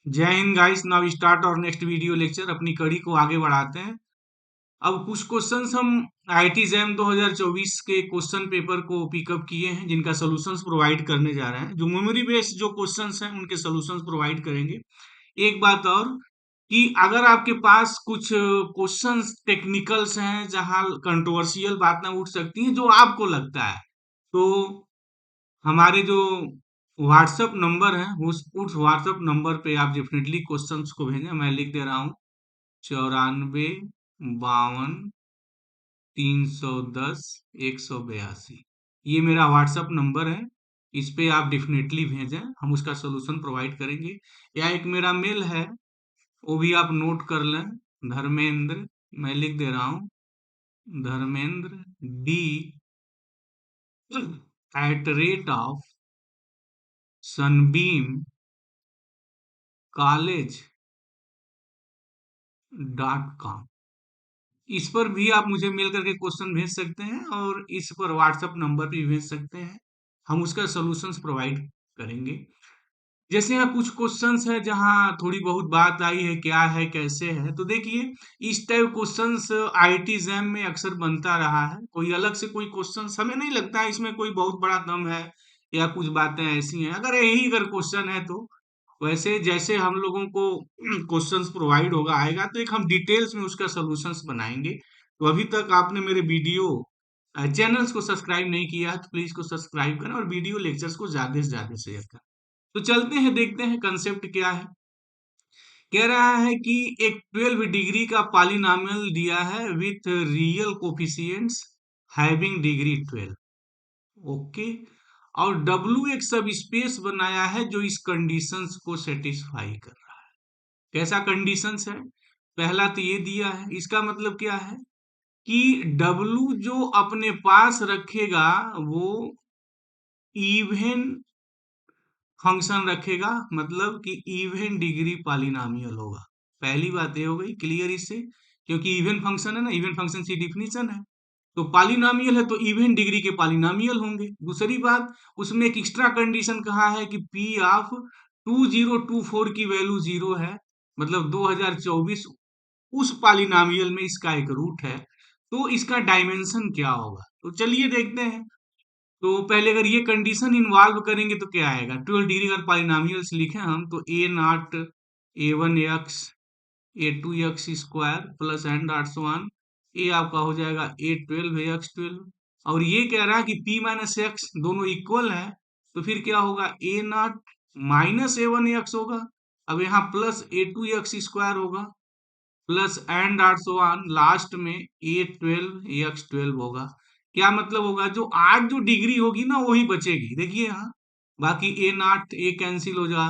जय Hind guys. Now start और next video lecture. अपनी कड़ी को आगे बढ़ाते हैं। अब कुछ क्वेश्चंस हम आईआईटी जैम 2024 के क्वेश्चन पेपर को पिकअप किए हैं, जिनका सॉल्यूशंस प्रोवाइड करने जा रहे हैं। जो मेमोरी बेस्ड जो क्वेश्चंस हैं उनके सॉल्यूशंस प्रोवाइड करेंगे। एक बात और कि अगर आपके पास कुछ क्वेश्चंस टेक्निकल्स हैं जहां कंट्रोवर्शियल बातें उठ सकती हैं, जो आपको लगता है, तो हमारे जो व्हाट्सएप नंबर है उस व्हाट्सएप नंबर पे आप डेफिनेटली क्वेश्चंस को भेजें। मैं लिख दे रहा हूँ 94 52 310 182। ये मेरा व्हाट्सएप नंबर है। इस पे आप डेफिनेटली भेजें, हम उसका सोल्यूशन प्रोवाइड करेंगे। या एक मेरा मेल है, वो भी आप नोट कर लें। धर्मेंद्र, मैं लिख दे रहा हूँ Dharmendra D @, Sunbeam college .com। इस पर भी आप मुझे मेल करके क्वेश्चन भेज सकते हैं और इस पर व्हाट्सएप नंबर भी भेज सकते हैं। हम उसका सॉल्यूशंस प्रोवाइड करेंगे। जैसे यहाँ कुछ क्वेश्चंस है जहाँ थोड़ी बहुत बात आई है, क्या है कैसे है, तो देखिए इस टाइप क्वेश्चंस आईआईटी जैम में अक्सर बनता रहा है। कोई अलग से कोई क्वेश्चंस हमें नहीं लगता है इसमें कोई बहुत बड़ा दम है या कुछ बातें ऐसी हैं। अगर क्वेश्चन है तो वैसे जैसे हम लोगों को क्वेश्चंस प्रोवाइड होगा आएगा तो एक हम डिटेल्स में उसका सॉल्यूशंस बनाएंगे। तो अभी तक आपने मेरे वीडियो चैनल्स को सब्सक्राइब नहीं किया है तो प्लीज को सब्सक्राइब करें और वीडियो लेक्चर्स को ज्यादा से ज्यादा शेयर करें। तो चलते हैं, देखते हैं कंसेप्ट क्या है। कह रहा है कि एक 12 डिग्री का पॉलिनॉमियल दिया है with real coefficients having degree 12। Okay. और डब्ल्यू एक सब स्पेस बनाया है जो इस कंडीशंस को सेटिस्फाई कर रहा है। कैसा कंडीशंस है? पहला तो ये दिया है, इसका मतलब क्या है कि डब्ल्यू जो अपने पास रखेगा वो इवन फंक्शन रखेगा, मतलब कि इवन डिग्री पॉलिनॉमियल होगा। पहली बात ये हो गई क्लियर इससे, क्योंकि इवन फंक्शन है ना, इवन फंक्शन की डिफिनीशन है। तो पॉलिनॉमियल है तो इवन डिग्री के पॉलिनॉमियल होंगे। दूसरी बात, उसमें एक एक्स्ट्रा कंडीशन कहा है कि पी ऑफ 2024 की वैल्यू 0 है, मतलब 2024 उस पॉलिनॉमियल में इसका एक रूट है। तो इसका डायमेंशन क्या होगा, तो चलिए देखते हैं। तो पहले अगर ये कंडीशन इन्वॉल्व करेंगे तो क्या आएगा। 12 डिग्री अगर पॉलिनॉमियल्स लिखें हम तो A0 A1 x A2 x² plus and आर्ट्स वन ए आपका हो जाएगा A12 AX12। और ये कह रहा है कि P माइनस एक्स दोनों इक्वल है, तो फिर क्या होगा A0 माइनस A1 x होगा। अब यहाँ प्लस A2 x² होगा प्लस एंड आर्ट्स वन लास्ट में A12 AX12 होगा। क्या मतलब होगा, जो 8 जो डिग्री होगी ना वही बचेगी, देखिए यहाँ। बाकी A0 A कैंसिल हो जा,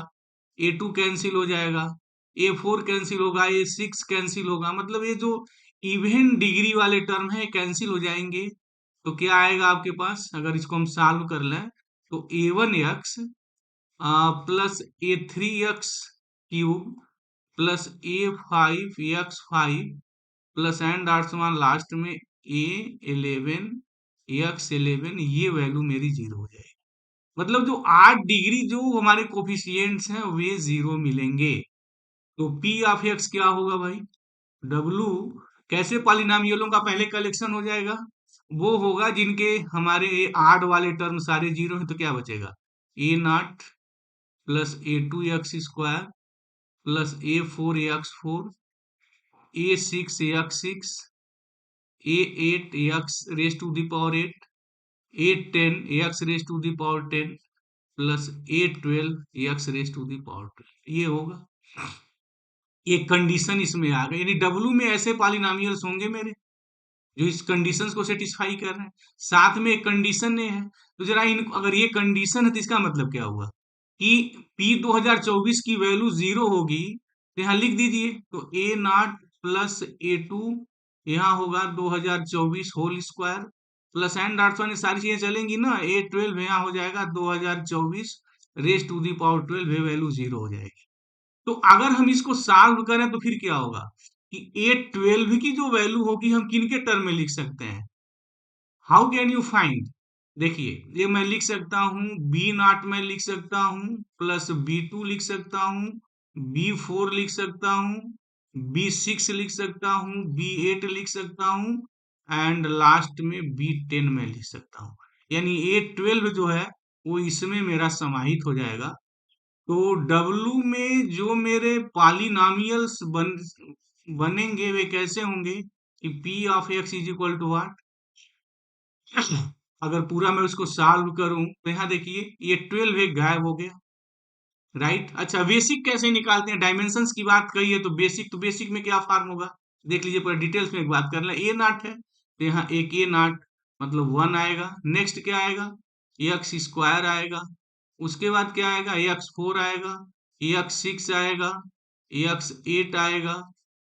A2 कैंसिल हो जाएगा, A4 कैंसिल होगा, A6 कैंसिल होगा, मतलब ये जो इवन डिग्री वाले टर्म है कैंसिल हो जाएंगे। तो क्या आएगा आपके पास, अगर इसको हम सॉल्व कर लें तो A1 x plus A3 x³ plus A5 x5 plus and आर्ट्स वन लास्ट में A11 x11, ये वैल्यू मेरी 0 हो जाएगी। मतलब जो 8 डिग्री जो हमारे कोफिशिएंट्स हैं वे 0 मिलेंगे। तो P ऑफ x क्या होगा भाई, W कैसे पॉलिनॉमियलों का पहले कलेक्शन हो जाएगा, वो होगा जिनके हमारे 8 वाले टर्म सारे 0 हैं, तो क्या बचेगा A0 plus A2 x² plus A4 x4 A6 x6 A8 x raise to the power 8 A10 x raise to the power 10 plus A12 x raise to the power 12, ये होगा। एक कंडीशन इसमें आ गई, यानी डब्ल्यू में ऐसे पॉलिनॉमियल्स होंगे मेरे जो इस कंडीशंस को सेटिस्फाई कर रहे हैं। साथ में एक कंडीशन ये है, तो जरा इन अगर ये कंडीशन है तो इसका मतलब क्या हुआ कि P 2024 की वैल्यू 0 होगी, तो यहाँ लिख दीजिए। तो A0 प्लस A2 यहाँ होगा 2024 whole square plus and arts वाली सारी चीजें चलेंगी ना, A12 यहाँ हो जाएगा 2024 रेज टू दी पावर 12, ये वैल्यू 0 हो जाएगी। तो अगर हम इसको सॉल्व करें तो फिर क्या होगा कि A12 की जो वैल्यू होगी हम किन के टर्म में लिख सकते हैं, हाउ कैन यू फाइंड। देखिए ये मैं लिख सकता हूँ B0 में लिख सकता हूँ प्लस B2 लिख सकता हूँ B4 लिख सकता हूँ, B6 लिख सकता हूँ, B8 लिख सकता हूँ, एंड लास्ट में B10 में लिख सकता हूँ। यानी A12 जो है वो इसमें मेरा समाहित हो जाएगा। तो W में जो मेरे पॉलिनॉमियल्स बनेंगे वे कैसे होंगे कि P of x is equal to what. अगर पूरा मैं उसको सॉल्व करूं तो यहाँ देखिए ये 12 एक गायब हो गया, राइट। अच्छा, बेसिक कैसे निकालते हैं, डायमेंशंस की बात कही है तो बेसिक में क्या फॉर्म होगा देख लीजिए, पूरा डिटेल्स में एक बात कर लें। ए नॉट है तो यहाँ एक ए नॉट मतलब 1 आएगा। नेक्स्ट क्या आएगा, एक्स स्क्वायर आएगा। उसके बाद क्या आएगा, x4 आएगा, x6 आएगा, x8 आएगा,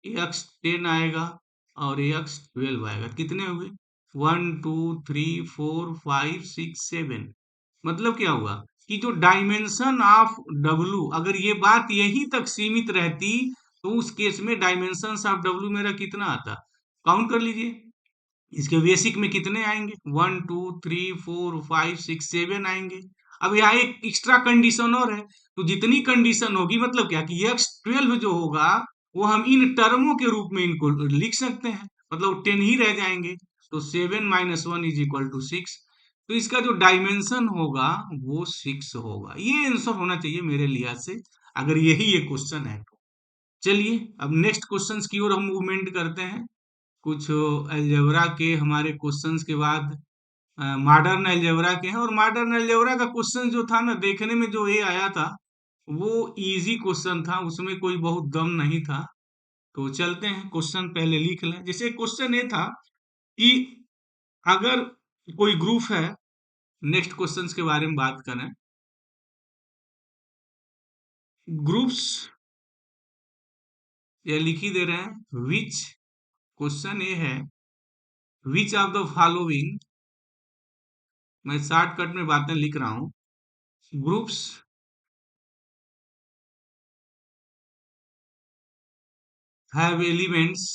x10 आएगा और x12 आएगा। कितने हुए, 1 2 3 4 5 6 7। मतलब क्या हुआ कि जो डायमेंशन ऑफ W, अगर ये बात यहीं तक सीमित रहती तो उस केस में डायमेंशन ऑफ W मेरा कितना आता, काउंट कर लीजिए। इसके बेसिक में कितने आएंगे, 1 2 3 4 5 6 7 आएंगे। अब यहाँ एक एक्स्ट्रा कंडीशन और है, तो जितनी कंडीशन होगी मतलब क्या कि x12 जो होगा वो हम इन टर्मों के रूप में इनको लिख सकते हैं, मतलब 10 ही रह जाएंगे। तो 7 - 1 इज इक्वल टू 6। तो इसका जो डायमेंशन होगा वो 6 होगा। ये आंसर होना चाहिए मेरे लिहाज से, अगर यही ये क्वेश्चन है तो। चलिए अब नेक्स्ट क्वेश्चंस की ओर हम मूवमेंट करते हैं। कुछ अलजेब्रा के हमारे क्वेश्चंस के बाद मॉडर्न अलजेब्रा के हैं, और मॉडर्न अलजेब्रा का क्वेश्चन जो था ना, देखने में जो ये आया था वो इजी क्वेश्चन था, उसमें कोई बहुत दम नहीं था। तो चलते हैं, क्वेश्चन पहले लिख लें। जैसे क्वेश्चन ये था कि अगर कोई ग्रुप है, नेक्स्ट क्वेश्चंस के बारे में बात करें, ग्रुप्स ये लिख ही दे रहे हैं, विच, क्वेश्चन ये है, विच ऑफ द फॉलोइंग, मैं शॉर्टकट में बातें लिख रहा हूं, groups have elements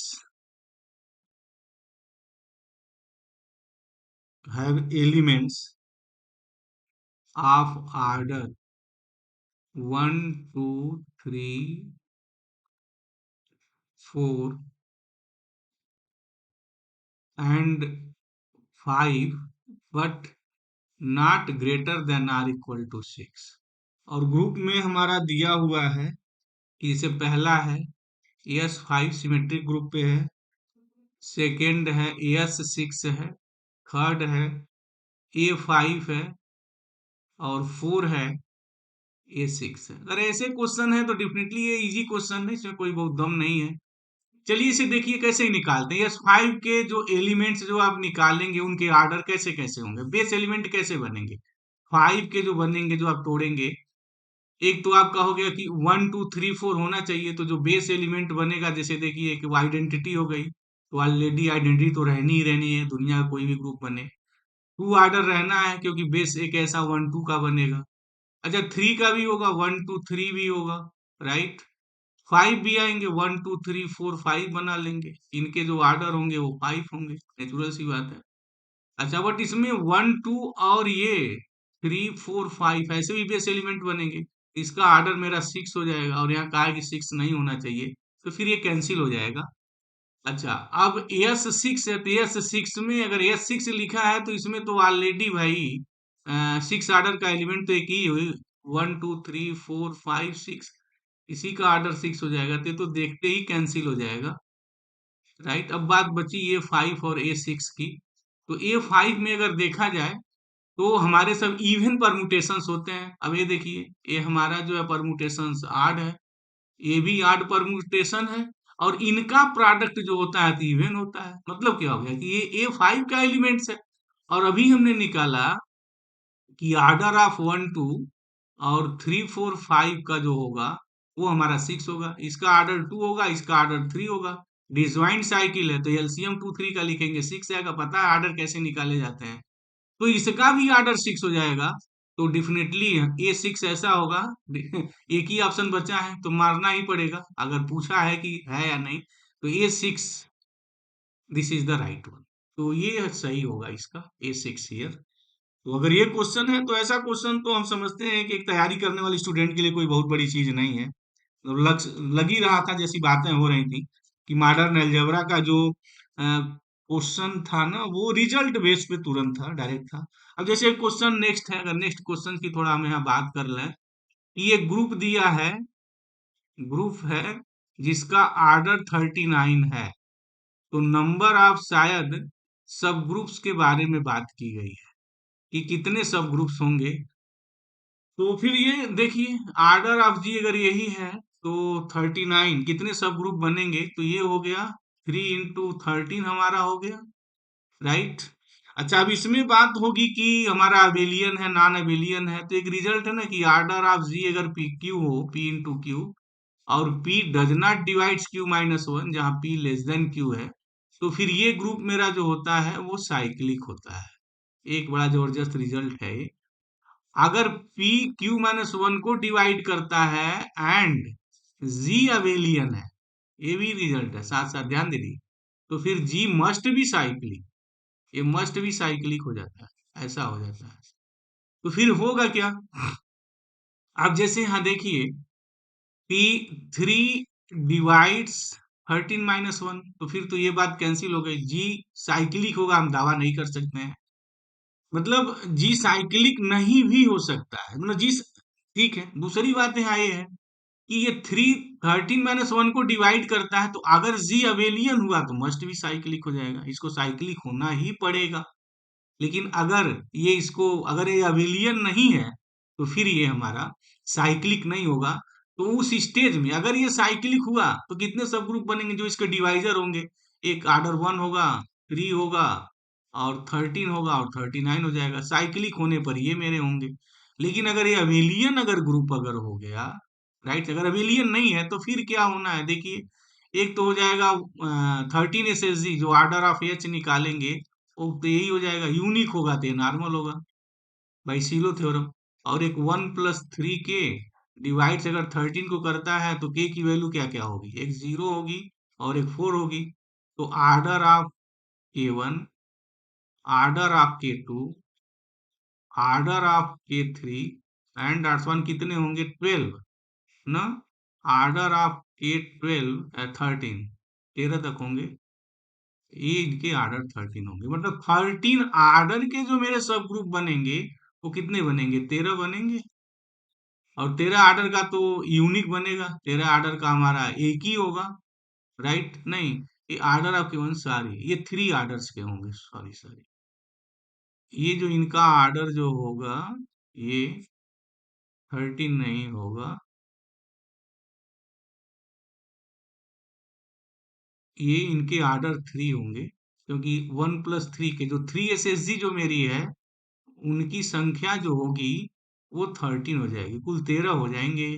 of order 1 2 3 4 and 5 but not greater than or equal to 6। और ग्रुप में हमारा दिया हुआ है कि इसे पहला है S5 सिमेट्रिक ग्रुप पे है, सेकेंड है S6 है, थर्ड है A5 है और 4 है A6 है। अगर ऐसे क्वेश्चन है तो डेफिनेटली ये इजी क्वेश्चन है, इसमें कोई बहुत दम नहीं है। चलिए इसे देखिए कैसे ही निकालते हैं। S5 के जो एलिमेंट्स जो आप निकालेंगे उनके आर्डर कैसे कैसे होंगे, बेस एलिमेंट कैसे बनेंगे, 5 के जो बनेंगे जो आप तोड़ेंगे, एक तो आप कहोगे कि 1 2 3 4 होना चाहिए, तो जो बेस एलिमेंट बनेगा, जैसे देखिए कि वो आइडेंटिटी हो गई, तो ऑलरेडी आइडेंटिटी तो रहनी ही रहनी है, दुनिया का कोई भी ग्रुप बने। टू आर्डर रहना है क्योंकि बेस एक ऐसा 1 2 का बनेगा। अच्छा, 3 का भी होगा, 1 2 3 भी होगा, राइट। 5 भी आएंगे, 1 2 3 4 5 बना लेंगे, इनके जो आर्डर होंगे वो 5 होंगे, नेचुरल सी बात है। अच्छा, बट इसमें 1 2 और ये 3 4 5 ऐसे भी बेस एलिमेंट बनेंगे, इसका आर्डर मेरा 6 हो जाएगा, और यहाँ कहा है कि 6 नहीं होना चाहिए, तो फिर ये कैंसिल हो जाएगा। अच्छा, अब S6 है तो S6 में अगर S6 लिखा है तो इसमें तो ऑलरेडी भाई 6 आर्डर का एलिमेंट तो एक ही हुई, 1 2 3 4 5 6, इसी का ऑर्डर 6 हो जाएगा, तो ये तो देखते ही कैंसिल हो जाएगा, राइट। अब बात बची A5 और A6 की। तो A5 में अगर देखा जाए तो हमारे सब इवन परमुटेशंस होते हैं। अब ये देखिए, ये हमारा जो है परमुटेशंस आड है, ये भी आड परमुटेशन है, और इनका प्रोडक्ट जो होता है तो इवन होता है। मतलब क्या हो गया कि ये A5 का एलिमेंट्स है, और अभी हमने निकाला कि आर्डर ऑफ 1 2 और 3 4 5 का जो होगा वो हमारा 6 होगा, इसका आर्डर 2 होगा, इसका आर्डर 3 होगा। डिसजॉइंट साइकिल है तो एलसीएम 2 3 का लिखेंगे, 6 आएगा। पता है आर्डर कैसे निकाले जाते हैं, तो इसका भी आर्डर 6 हो जाएगा। तो डेफिनेटली A6 ऐसा होगा। एक ही ऑप्शन बचा है तो मारना ही पड़ेगा, अगर पूछा है कि है या नहीं, तो A6 this is the right one. तो ये सही होगा इसका, A6 हियर। तो अगर ये क्वेश्चन है तो ऐसा क्वेश्चन तो हम समझते हैं कि एक तैयारी करने वाले स्टूडेंट के लिए कोई बहुत बड़ी चीज नहीं है। लग लग ही रहा था, जैसी बातें हो रही थी कि मॉडर्न अलजेब्रा का जो क्वेश्चन था ना, वो रिजल्ट बेस पे तुरंत था, डायरेक्ट था। अब जैसे क्वेश्चन नेक्स्ट है, अगर नेक्स्ट क्वेश्चन की थोड़ा हम यहाँ बात कर लें, कि ये ग्रुप दिया है, ग्रुप है जिसका आर्डर 39 है, तो नंबर ऑफ शायद सब ग्रुप्स के बारे में बात की गई है कि कितने सब ग्रुप्स होंगे। तो फिर ये देखिए, आर्डर ऑफ जी अगर यही है, तो 39 कितने सब ग्रुप बनेंगे, तो ये हो गया 3 into 13 हमारा हो गया, राइट। अच्छा, अब इसमें बात होगी कि हमारा अबेलियन है नॉन अबेलियन है, तो एक रिजल्ट है ना कि आर्डर ऑफ जी अगर पी क्यू हो, पी इंटू क्यू, और P does not divides Q minus one, जहाँ पी लेस देन क्यू है, तो फिर ये ग्रुप मेरा जो होता है वो साइक्लिक होता है। एक बड़ा जबरदस्त रिजल्ट है ये। अगर पी क्यू माइनस वन को डिवाइड करता है एंड जी अबेलियन है, ये भी रिजल्ट है, साथ साथ ध्यान दीजिए, तो फिर जी मस्ट बी साइक्लिक, ये मस्ट भी साइक्लिक हो जाता है, ऐसा हो जाता है। तो फिर होगा क्या, आप जैसे यहाँ देखिए, पी थ्री डिवाइड्स 13 - 1, तो फिर तो ये बात कैंसिल हो गई, जी साइक्लिक होगा हम दावा नहीं कर सकते हैं। मतलब जी साइक्लिक नहीं भी हो सकता है, मतलब जी, ठीक है। दूसरी बात यहाँ ये है कि ये 13 - 1 को डिवाइड करता है, तो अगर जी अबेलियन हुआ तो मस्ट भी साइक्लिक हो जाएगा, इसको साइक्लिक होना ही पड़ेगा। लेकिन अगर ये इसको, अगर ये अबेलियन नहीं है, तो फिर ये हमारा साइक्लिक नहीं होगा। तो उस स्टेज में अगर ये साइक्लिक हुआ तो कितने सब ग्रुप बनेंगे जो इसके डिवाइजर होंगे, एक आर्डर 1 होगा, 3 होगा, और 13 होगा, और 39 हो जाएगा, साइक्लिक होने पर ये मेरे होंगे। लेकिन अगर ये अबेलियन अगर ग्रुप अगर हो गया, राइट, अगर अबेलियन नहीं है तो फिर क्या होना है, देखिए, एक तो हो जाएगा 13 SSG, जो आर्डर ऑफ एच निकालेंगे वो तो यही हो जाएगा, यूनिक होगा तो ये नॉर्मल होगा बाई सीलो थ्योरम। और एक 1 + 3 के डिवाइड्स अगर 13 को करता है, तो के की वैल्यू क्या क्या होगी, एक 0 होगी और एक 4 होगी। तो order of K1, order of K2, order of K3 and one कितने होंगे, 12 ना, आर्डर ऑफ K12 13, 13 तक होंगे, ये इनके आर्डर 13 होंगे। मतलब 13 आर्डर के जो मेरे सब ग्रुप बनेंगे, वो कितने बनेंगे, 13 बनेंगे। और 13 आर्डर का तो यूनिक बनेगा, 13 आर्डर का हमारा एक ही होगा, राइट। नहीं, ये आर्डर ऑफ केवन, सॉरी, ये 3 आर्डर्स के होंगे, सॉरी सॉरी, ये जो इनका आर्डर जो होगा, ये 13 नहीं होगा, ये इनके आर्डर 3 होंगे, क्योंकि 1 + 3 के जो 3 SSG जो मेरी है, उनकी संख्या जो होगी वो 13 हो जाएगी, कुल 13 हो जाएंगे।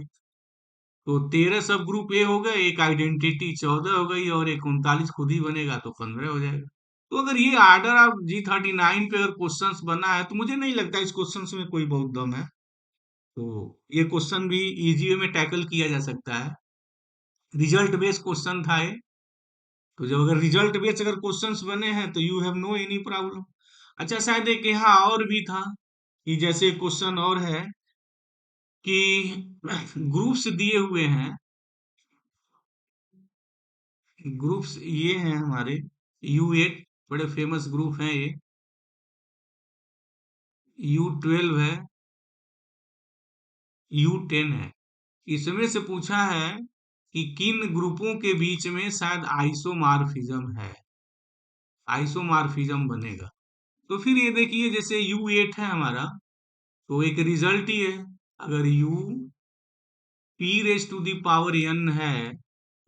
तो 13 सब ग्रुप ए हो गए, एक आइडेंटिटी 14 हो गई, और एक 39 खुद ही बनेगा, तो 15 हो जाएगा। तो अगर ये आर्डर ऑफ G39 पे अगर क्वेश्चंस बना है, तो मुझे नहीं लगता इस क्वेश्चंस में कोई बहुत दम है। तो ये क्वेश्चन भी इजी वे में टैकल किया जा सकता है, रिजल्ट बेस्ड क्वेश्चन था ये। तो जब अगर रिजल्ट बेस्ड अगर क्वेश्चंस बने हैं, तो you have no any problem. अच्छा, शायद एक यहाँ और भी था, कि जैसे क्वेश्चन और है कि ग्रुप्स दिए हुए हैं, ग्रुप्स ये हैं हमारे, U8 बड़े फेमस ग्रुप हैं ये, U12 है, U10 है। इसमें से पूछा है कि किन ग्रुपों के बीच में शायद आइसोमॉर्फिज्म है, आइसोमॉर्फिज्म बनेगा। तो फिर ये देखिए, जैसे U8 है हमारा, तो एक रिजल्ट ही है, अगर U p⁻n है,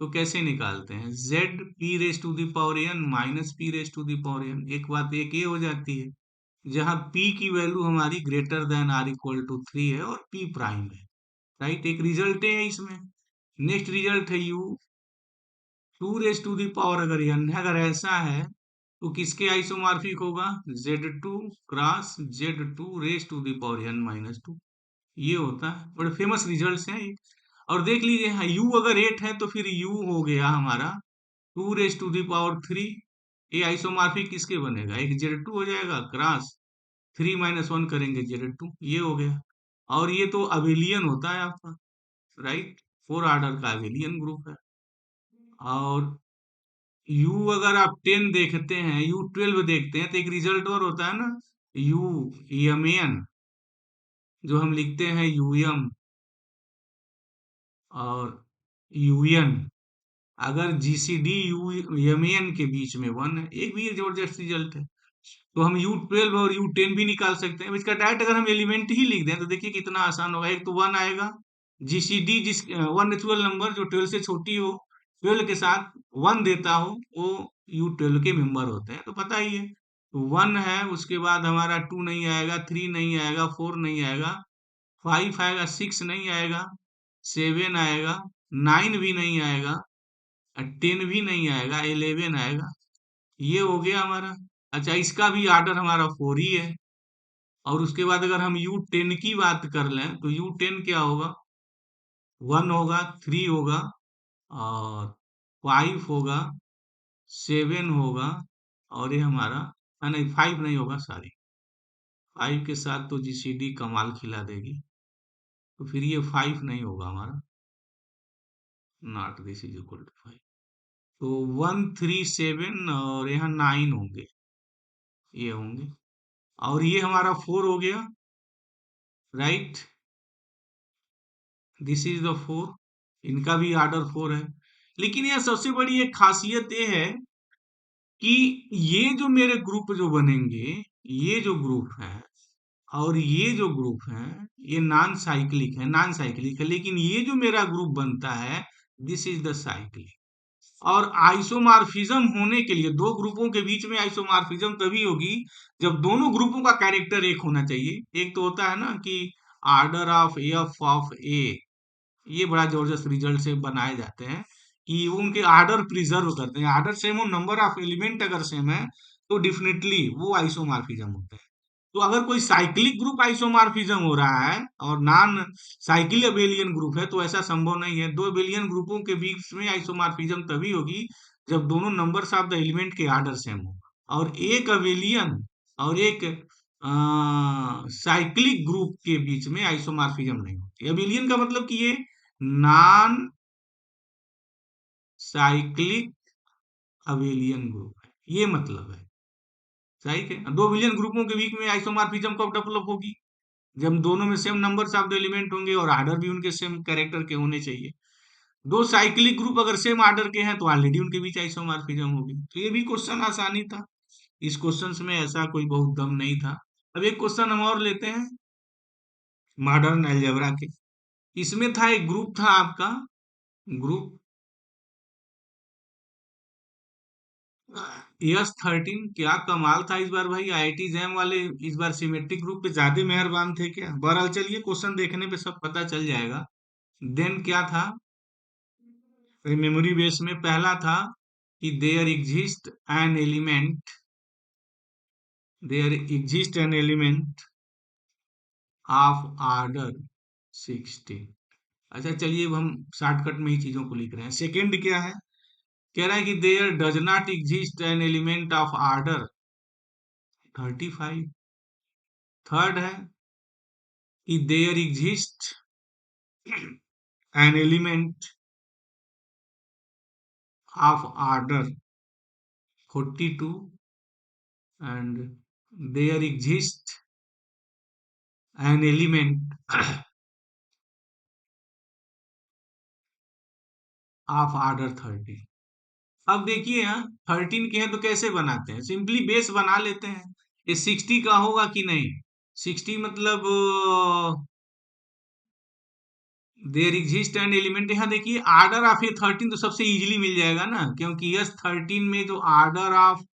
तो कैसे निकालते हैं, Z p⁻n माइनस p⁻n, एक बात एक ये हो जाती है, जहां p की वैल्यू हमारी greater than or equal to 3 है और p प्राइम है, राइट, एक रिजल्ट है इसमें। नेक्स्ट रिजल्ट है U 2 अगर n है, अगर ऐसा है, तो किसके आइसोमॉर्फिक होगा, Z2 क्रॉस Z2 n-2, ये होता है, बड़े फेमस रिजल्ट्स हैं ये। और देख लीजिए, हाँ, U अगर 8 है, तो फिर U हो गया हमारा 2⁻³ ये आइसोमॉर्फिक किसके बनेगा, एक Z2 हो जाएगा, क्रॉस 3 - 1 करेंगे Z2, ये हो गया। और ये तो अबेलियन होता है आपका, राइट। फोर ऑर्डर का एबिलियन ग्रुप है। और यू अगर आप 10 देखते हैं, यू 12 देखते हैं, तो एक रिजल्ट और होता है ना, यू एम एन, जो हम लिखते हैं यूएम और यूएन। अगर जीसीडी यूएमएन के बीच में 1 है, एक भी जबरदस्त रिजल्ट है। तो हम U12 और U10 भी निकाल सकते हैं। अब इसका डायरेक्ट अगर हम एलिमेंट ही लिख दें तो देखिए कितना आसान होगा। एक तो 1 आएगा, जीसीडी जिस 1 नेचुरल नंबर जो 12 से छोटी हो, 12 के साथ 1 देता हो, वो U12 के मेंबर होते हैं, तो पता ही है। तो 1 है, उसके बाद हमारा 2 नहीं आएगा, 3 नहीं आएगा, 4 नहीं आएगा, 5 आएगा, 6 नहीं आएगा, 7 आएगा, 9 भी नहीं आएगा, 10 भी नहीं आएगा, 11 आएगा। ये हो गया हमारा। अच्छा, इसका भी ऑर्डर हमारा 4 ही है। और उसके बाद अगर हम U10 की बात कर लें तो U10 क्या होगा, 1 होगा, 3 होगा, और 5 होगा, 7 होगा, और ये हमारा, नहीं 5 नहीं होगा, सॉरी, 5 के साथ तो जीसीडी कमाल खिला देगी, तो फिर ये 5 नहीं होगा हमारा, not this is equal to 5। तो 1 3 7 और यहाँ 9 होंगे, ये होंगे। और ये हमारा 4 हो गया, राइट, दिस इज द 4। इनका भी ऑर्डर 4 है। लेकिन यह सबसे बड़ी एक खासियत ये है कि ये जो मेरे ग्रुप जो बनेंगे, ये जो ग्रुप है और ये जो ग्रुप है, ये नॉन साइक्लिक है, लेकिन ये जो मेरा ग्रुप बनता है, दिस इज द साइक्लिक। और आइसोमॉर्फिज्म होने के लिए दो ग्रुपों के बीच में आइसोमॉर्फिज्म तभी होगी जब दोनों ग्रुपों का कैरेक्टर एक होना चाहिए। एक तो होता है ना कि ऑर्डर ऑफ एफ ऑफ ए, ये बड़ा जबरदस्त रिजल्ट से बनाए जाते हैं कि वो उनके ऑर्डर प्रिजर्व करते हैं। ऑर्डर सेम हो, नंबर ऑफ एलिमेंट अगर सेम है, तो डेफिनेटली वो आइसोमॉर्फिज्म होता है। तो अगर कोई साइक्लिक ग्रुप आइसोमॉर्फिज्म हो रहा है और नॉन साइक्लिक अबेलियन ग्रुप है, तो ऐसा संभव नहीं है। दो अबेलियन ग्रुपों के बीच में आइसोमॉर्फिज्म तभी होगी जब दोनों नंबर्स ऑफ द एलिमेंट के ऑर्डर सेम हो। और एक अबेलियन और एक साइक्लिक ग्रुप के बीच में आइसोमॉर्फिज्म नहीं होती। अबेलियन का मतलब कि ये नॉन साइक्लिक अबेलियन ग्रुप है, ये मतलब है। सही है, दो अबेलियन ग्रुपों के बीच में आइसोमॉर्फिज्म कब डेवलप होगी, जब दोनों में same numbers of the element होंगे और ऑर्डर भी उनके सेम कैरेक्टर के होने चाहिए। दो साइक्लिक ग्रुप अगर सेम ऑर्डर के हैं तो ऑलरेडी उनके बीच आइसोमॉर्फिज्म होगी। तो ये भी क्वेश्चन आसानी था, इस क्वेश्चन में ऐसा कोई बहुत दम नहीं था। अब एक क्वेश्चन हम और लेते हैं मॉडर्न अलजेब्रा के। इसमें था, एक ग्रुप था आपका, ग्रुप S13। क्या कमाल था इस बार भाई, आईआईटी जैम वाले इस बार सिमेट्रिक ग्रुप पे ज्यादा मेहरबान थे क्या। बहरहाल चलिए, क्वेश्चन देखने पे सब पता चल जाएगा। देन क्या था, मेमोरी बेस में पहला था कि there exist an element of order 16। अच्छा चलिए, अब हम शॉर्टकट में ही चीजों को लिख रहे हैं। सेकंड क्या है, कह रहा है कि there does not exist an element of order 35। Third है कि there exist an element of order 42 and there exist an element of order 30। अब देखिए यहाँ 13 के हैं तो कैसे बनाते हैं, सिंपली बेस बना लेते हैं। ये 60 का होगा कि नहीं, 60 मतलब देयर एग्जिस्ट एन एलिमेंट। यहाँ देखिए ऑर्डर ऑफ ये 13 तो सबसे इजीली मिल जाएगा ना, क्योंकि यस 13 में जो ऑर्डर ऑफ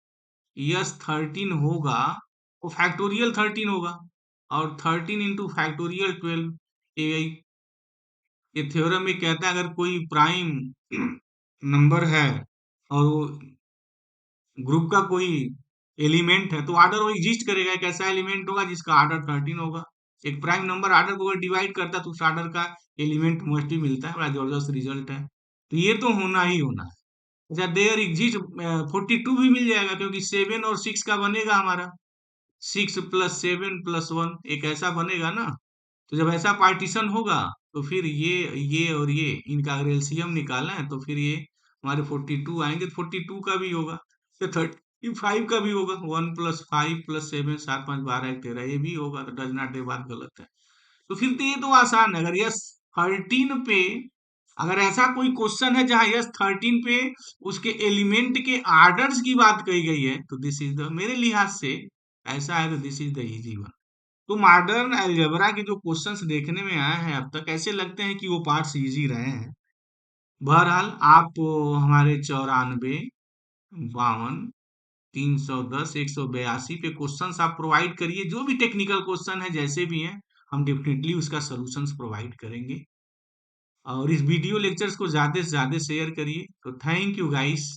यस 13 होगा वो फैक्टोरियल 13 होगा, और 13 इंटू फैक्टोरियल 12। ये ये थ्योरम में कहता है अगर कोई प्राइम नंबर है और वो ग्रुप का कोई एलिमेंट है, तो ऑर्डर वो एग्जिस्ट करेगा। एक ऐसा एलिमेंट होगा जिसका ऑर्डर 13 होगा। एक प्राइम नंबर ऑर्डर को अगर डिवाइड करता है तो उस ऑर्डर का एलिमेंट मोस्ट भी मिलता है। बड़ा जबरदस्त रिजल्ट है, तो ये तो होना ही होना है। अच्छा, देयर एग्जिस्ट 42 भी मिल जाएगा, क्योंकि 7 और 6 का बनेगा हमारा, 6 प्लस 7 प्लस 1, एक ऐसा बनेगा ना। तो जब ऐसा पार्टीशन होगा तो फिर ये और ये इनका अगर एलसीएम निकाला है तो फिर ये हमारे 42 आएंगे, तो 42 का भी होगा, तो 35 का भी होगा। 1 + 5 + 7 7 5 12 1 13 ये भी होगा, तो डज नॉट, ये बात गलत है। तो फिर तो ये तो आसान है। अगर यस 13 पे, अगर ऐसा कोई क्वेश्चन है जहां यस 13 पे उसके एलिमेंट के आर्डर्स की बात कही गई है, तो दिस इज द, मेरे लिहाज से ऐसा है, तो this is the easy one. तो मॉडर्न अलजेब्रा के जो क्वेश्चंस देखने में आए हैं अब तक, ऐसे लगते हैं कि वो पार्ट्स इजी रहे हैं। बहरहाल आप हमारे 94, 52, 310, 182 पे क्वेश्चंस आप प्रोवाइड करिए, जो भी टेक्निकल क्वेश्चन है जैसे भी हैं, हम डेफिनेटली उसका सॉल्यूशंस प्रोवाइड करेंगे। और इस वीडियो लेक्चर्स को ज्यादा से ज्यादा शेयर करिए। तो थैंक यू गाइस।